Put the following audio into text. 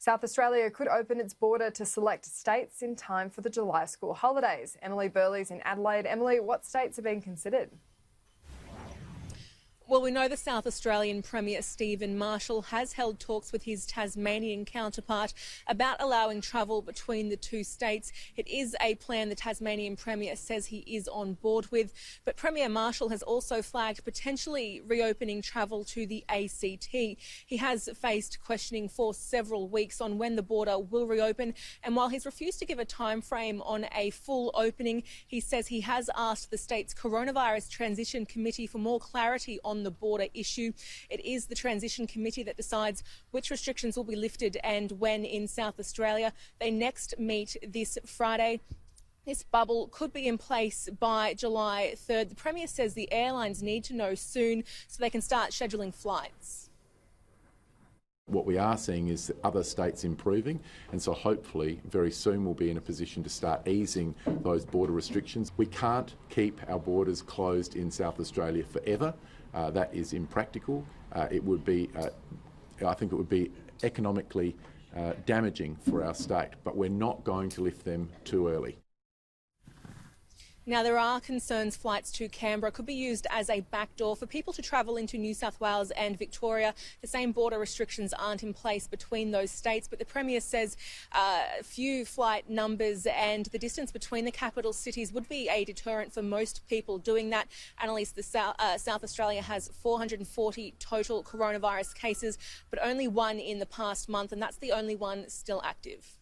South Australia could open its border to select states in time for the July school holidays. Emily Burley's in Adelaide. Emily, what states are being considered? Well, we know the South Australian Premier Stephen Marshall has held talks with his Tasmanian counterpart about allowing travel between the two states. It is a plan the Tasmanian Premier says he is on board with, but Premier Marshall has also flagged potentially reopening travel to the ACT. He has faced questioning for several weeks on when the border will reopen, and while he's refused to give a time frame on a full opening, he says he has asked the state's Coronavirus Transition Committee for more clarity on the border issue. It is the Transition Committee that decides which restrictions will be lifted and when in South Australia. They next meet this Friday. This bubble could be in place by July 3rd. The Premier says the airlines need to know soon so they can start scheduling flights. What we are seeing is other states improving, and so hopefully very soon we'll be in a position to start easing those border restrictions. We can't keep our borders closed in South Australia forever. That is impractical. It would be, I think it would be economically damaging for our state, but we're not going to lift them too early. Now, there are concerns flights to Canberra could be used as a backdoor for people to travel into New South Wales and Victoria. The same border restrictions aren't in place between those states, but the Premier says few flight numbers and the distance between the capital cities would be a deterrent for most people doing that. Annalise, the South Australia has 440 total coronavirus cases, but only one in the past month, and that's the only one still active.